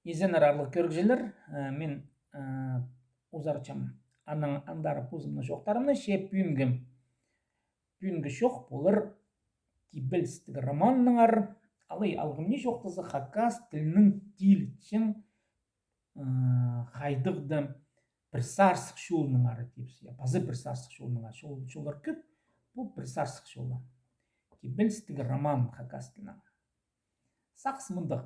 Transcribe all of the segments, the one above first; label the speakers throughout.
Speaker 1: Изенер арлы көргүзелер, мен узарчам аның андары пузымны шоқтарымны шеп пүйінгі шоқ болыр кибелстік романныңар алый алғымне шоқтызы хакас тілінің тилчен хайдығды бір сарсық шуылныңары тепсі, пазы бір сарсық шуылныңар шолар көп, бұл бір сарсық шуылы. Кибелстік роман хакас тілінің. Сақс мұндық.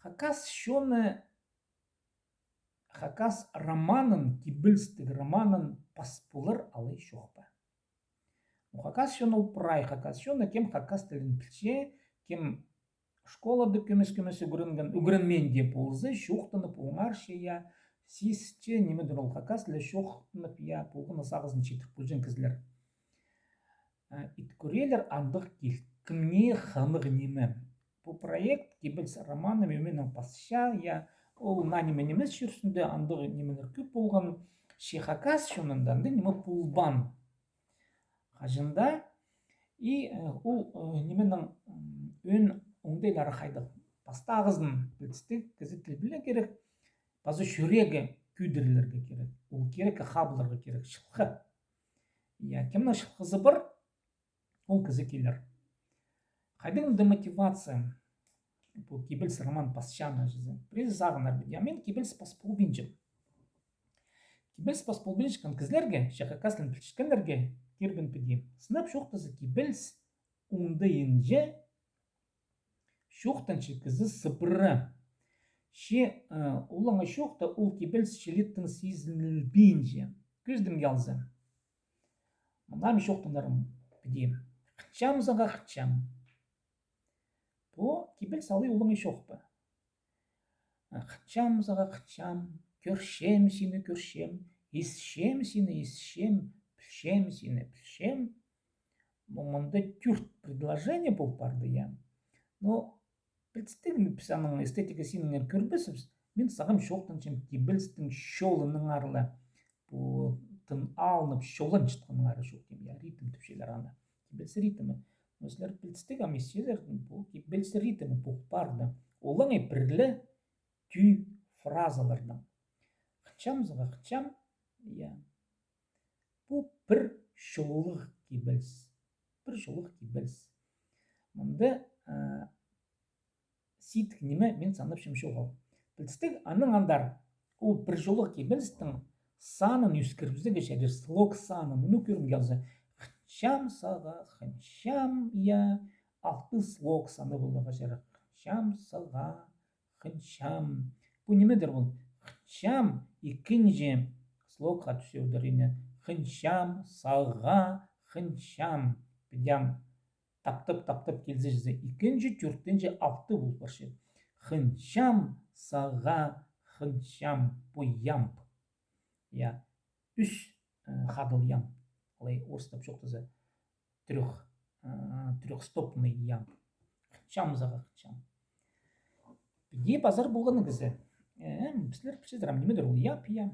Speaker 1: Хакас шоны хакас романын, кибелстік романын паспулыр алый шоқпа. Хакас шоны ұпырай хакас шоны кем хакас тілін пілше, кем школады көмес-көмесі үгірінмен деп болзы, шоқтыны пұлғар шея, сисче немедір ол хакас тілі шоқтыны пия пұлғыны сағызын четір пұлжын кізлер. Иткөрелер андық кел, кімне ханығы неме. Бұл проект кибелс романы меменің пасша, я ол нанимен емес жүрсінде андығы неменер көп болған шехакас шонынданды неме пұлбан. Қажында, и ол неменің өн оңдайлары қайдық. Паста ағызын білістік, кізі тіл біле керек, базы шүрегі күйдірілерге керек, ол керек қабыларға керек, шылқы. Кемна шылқызы бір, ол кізі келер. Қайдың демотивация, бұл кибелс роман пасчаны жүзі. Презі сағынар беді, мен кибелс паспол бенжім. Кибелс паспол бенжікін кізлерге, шақақаслын пілшкендерге кербін педі. Сынап шоқтызы кибелс оңды енже, шоқтаншы кізі сыбыры. Ше олаңа шоқта ол кибелс шелеттің сезініл бенже. Көздім ялзы. Мұнда мен шоқтандарым педі. Қычам заға қычам. Бұл кибелс алый олаңа шоқпа. Қычам заға қычам. Көршем сені көршем. Есшем сені есшем. Пілшем сені пілшем. Мұнда түрт предложение бұл барды, я. Но представьте, писаның эстетика сенің көрбесіз, мен сағым шоқтаншым кибелстің шолының арлы. Бұл тын алынып шолын шытқының ары шоқтым, я, ритм түпшелер аны. Кибелс ритмі. Осылар білістік аместезердің бұл кибелс ритмі бұл барды. Олың бірлі түй фразалардың. Қычам зыға қычам, я. Бұл бір шолық кибелс. Бір шолық кибелс. Мұнды ситік неме мен санып шымшоғал. Білістік аның андар, ол бір жолық кибелстің санын үскірбізді кешердер, слог санын, мұны көрім келзі. Қычам саға, қыншам, я, алты слог саны болды қашары. Қычам саға, қыншам. Бұл немедір бұл? Қычам, екінші слогқа түсеудіріне. Қыншам, саға, қыншам. Бідям таптып келзі жүзі. Екінші, түрттенже алты бұл баршы. Қыншам, саға, қыншам. Бұл ямп. Я, үш қадыл ямп. Алай орыстап жоқтызы трехстопный ямп. Қыншам, саға, қыншам. Біде базар болғаны кізі. Біслер пішедірам, немедір ол яп, я.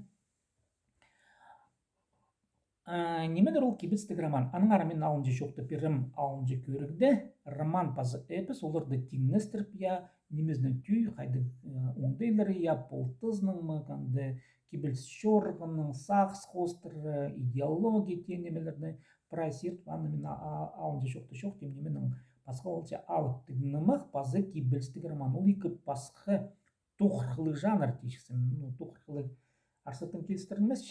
Speaker 1: Немедір ол кибелстік роман. Аның арамен алынжы шоқты перім алынжы көрігді. Роман пазы эпіс, оларды теңнестіріп, я, немезнің түй, қайды оңдайлары, я, полтызның мұғанды, кибелс шорғының, сақс қостыры, идеология тенемелерді прайсерт, анымен алынжы шоқты шоқты, неменің басқа олча алып тігініміқ, пазы кибелстік роман. Ол екі басқы тоқырқылық жанр тейшісін, тоқырқылық арсаттың келістірілмес,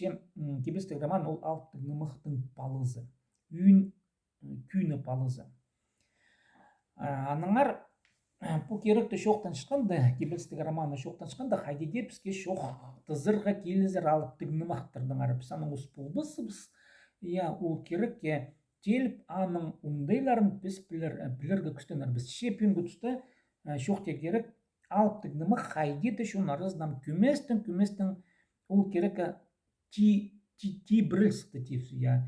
Speaker 1: кибелстік роман ол алыптың мұқтың палызы, күйіні палызы. Аныңар бұл керекті шоқтан шыққанды, кибелстік романы шоқтан шыққанды, қайды депске шоқты зырға келізір алыптың мұқтырдың арып. Саның ұс бұлбысыбыз, ол керекке теліп аның ұңдайларын біз білерге күстенер. Біз шепен күтісті шоқты керек алыптың мұқ қайдеті шон арыздан күместің ол керек ти бірілсікті тепсі, я.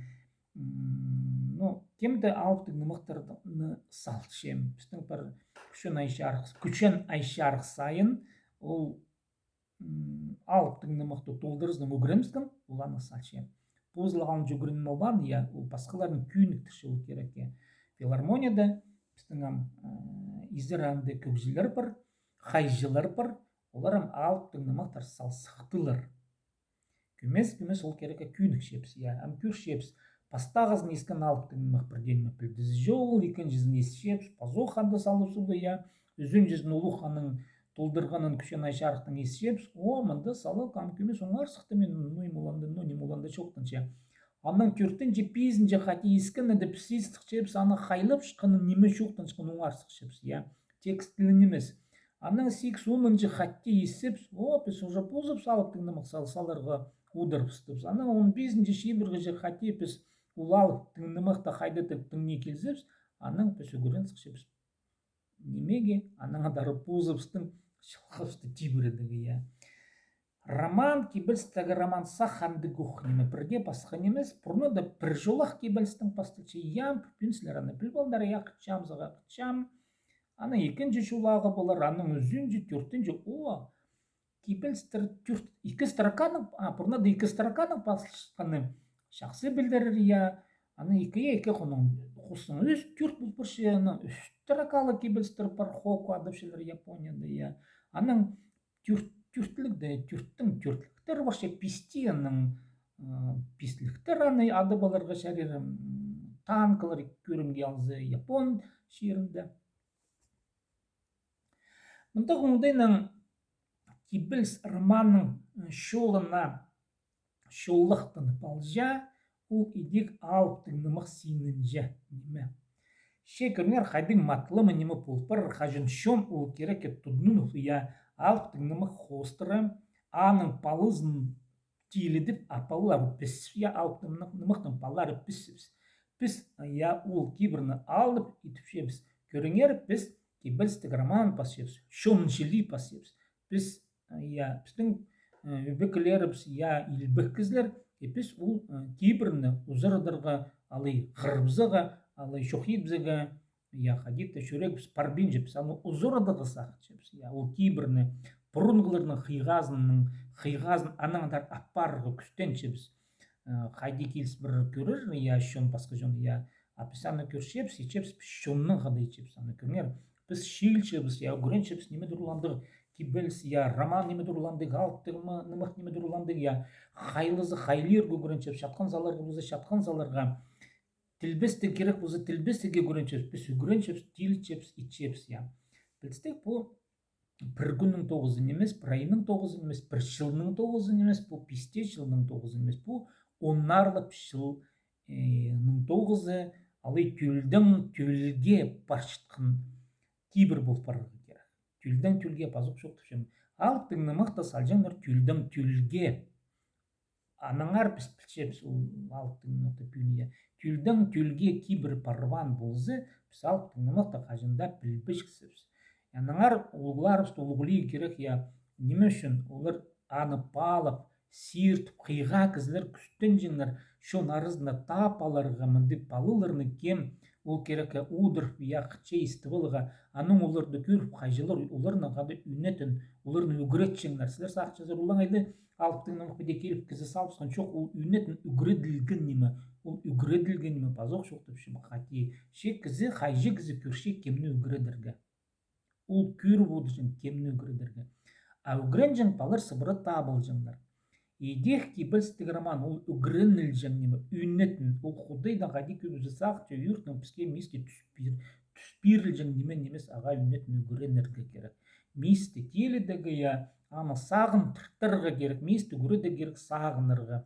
Speaker 1: Кемді алыптың мұқтырдың салшем. Біздің бір күшен айшарық сайын, ол алыптың мұқты толдырыздың өгіреміздің, ол аны салшем. Позылған жүгірін молбан, я, ол басқаларын күйініктіші ол керек. Филармонияда біздің изіранды көкжілер бір, хайжылар бар, оларым алып тыңнымақтар салсықтылар. Күмес ол кереке күйнік шепс, я, ам кюр шепс, пастағыз нескен алып тыңнымақ бірден мәпілді жол, екен жизнь ес шепс, пазоханды салысуды, я, үзін жизнь улуханың толдырғанын күшен айшарықтың ес шепс, о, мында салы, кам күмес оңар сықты мен ну не муланды чоқтынша. Анның түрттен же пизін же хати ескен, әді пісістік шепс, аны қайлып шыққанын неме шоқтын шыққын оңар сық шепс, я, текстілін емес. Анның сикс умынжы хатти есепс, о, піс уже пузып салып тыңнымақ саларға удырыпстыпс. Анның 15-нче шибіргі же хатти піс улалып тыңнымақта қайдатып тыңне келсепс, анның піс үгірен сықшепс. Немеге анның адары пузыпстың шылқыпсты тибірідігі, я. Роман кибілстігі роман саханды гухнеме бірге басқан емес, бұрны да бір жолақ кибілстің пастылчы ям пүпінсілер аны білбалдары я қытчам, зыға қытчам. Аны екінші жолағы болар, аның үзінжі, түртінжі, о, кибілстір түрт, екі строканың, бұрны да екі строканың пастылшыққаны шақсы білдірір, я. Аны екі құның құсын үз түрт бұл бірші, аны үш строкалы кибілстір бар хоку адыпшылар Японияда, я. Аның түртлікді, түрттің түртліктер баршы писти, аның пистліктер аны ады баларға шәрері танкалар көрімге алзы Япон шерінде. Мұнда ғындайның кибілс романның шолына шоллықтың балжа, ол идек алыптың нымық синінжа неме. Шекірнер қайдың матлымы немі полпар қажын шом ол керек тұднын ұя алыптың нымық хостыры, аның палызын тиілідіп, апалылар пісіп, алыптың нымықтың палары пісіпс. Піс я ол кибірні алып етіп шебіс. Көріңер піс кибілстік роман пасепс, шомын жили пасепс. Піс я пістің өбекілеріпс, я илбік кізлер, піс ол кибірні ұзырыдырға, алай ғырбзыға, алай шоқидбзыға, я хадитта шүрек біз парбин жепс, аны ұзырыдығы сақыт жепс. Я ол кибірні бұрынғыларының қиғазын анаңдар аппарығы күстен жепс. Қайды келіс бір көрір, я шон басқа жон, я апыс аны көр шепс, ечепс шонның қадай жепс. Аны көрнер, біз шил жепс, я көрен жепс неме дұрландығы, кибелс, я роман неме дұрландығы, алыптығымы нымық неме дұрландығы, я қайлызы қайлерге көрен жепс, шатқан заларға бұзы шатқан заларға, тілбесті керек бұзы тілбестіге көрен жепс, біз көрен жепс, тил жепс, ит жепс, я. Білістек бұл бір күннің 9-ын емес, бір айының 9-ын емес, бір жылының 9-ын емес, бұл писте жылының 9-ын емес, бұл онарлып жылның 9-ы, алай түлдің түлге баршытқын кейбір болып барығы керек. Түлдің түлге пазық жоқты шем. Алыптың нымақты салжаңдар түлдің түлге. Анаңар біз білшебіз алыптың нымақты пүйіне. Түлдің түлге кейбір парван болзы, біз алыптың нымақты қажында білбіш кісіпіз. Анаңар ұлғыларыз ұлғылы керек, я неме үшін олар анып алып, сиртіп, қиға кізлер күстен жеңлер, шон арызына тапаларға міндік балыларыны кем, ол керек удырып, я қытше істівіліға, аның оларды көріп қайжылар, оларына қады үнетін, оларыны үгірет жеңлер. Сілер сақчазыр олан айлы алыптың намық беде келіп кізі салпысқан шоқ, ол үнетін үгіреділген неме, ол үгіреділген неме, базоқ шоқтып шым қати, шек кізі қайжы кізі көршек кемні үгіредірге. Ол көріп өдішін кемні үгіредірге. А үгірен жың палыр сыбыры табыл жыңдар. Едех кибілстік роман, ол үгіреніл жың неме, үнетін, ол құдайдан қади көбізі сақчы үйіртінің піске миске түспиріл жың немен немес аға үнетін үгіренірге керек. Мисті келедігі я, аны сағын тұрттырғы керек, мисті үгіреді керек сағынырғы,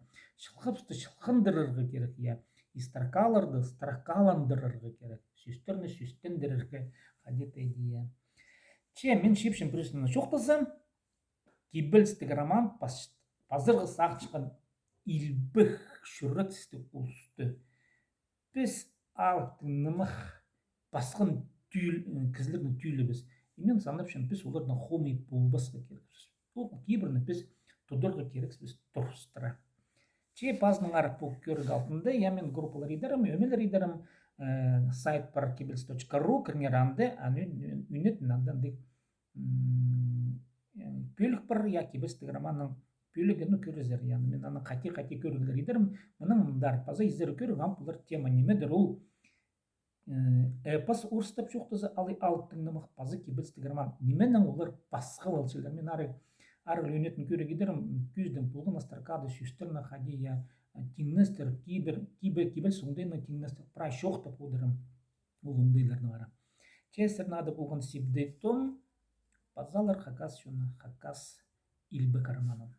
Speaker 1: шылқыпсты шылқындырырғы керек, я, истракаларды стракаландырырғы керек, сөстерні сөстендіріргі қадет әйді, я. Мен шепшін бүрісінің шоқтызым, кибілстік роман пазырғы сақчыған илбіх шүрретістік ұлысты. Біз алыптың нымық басқын кізлердің түйілі біз. Мен санапшын біз олардың хоми болбасқа керекпіз. Ол кейбіріні біз тұдырғы керекпіз біз тұрыстыра. Пазның арық бұл көрік алтында, я мен группалар едерім, өмелер едерім, сайт бар kibels.ru кірнер анды, үнетін андандық пөлік бар, я кибелстік романның пөлігіні көрізер, яны мен аны қати көрігілер едерім, мұның мұндар паза езері көрік, ампылар тема немедір, ол эпос урстап чуктазы алы алтыңнымық пазы кибетстігірман неменің олар басқа волчилар мен ары лөнетін көре гидерім күзден пулгын астаркады сюстер находи я тиңнестер кибер суңдайны тиңнестер пращохта пудырым улуңдайларны бара честер надо булган сибдейтон пазалар хакас шуна хакас илбе карманын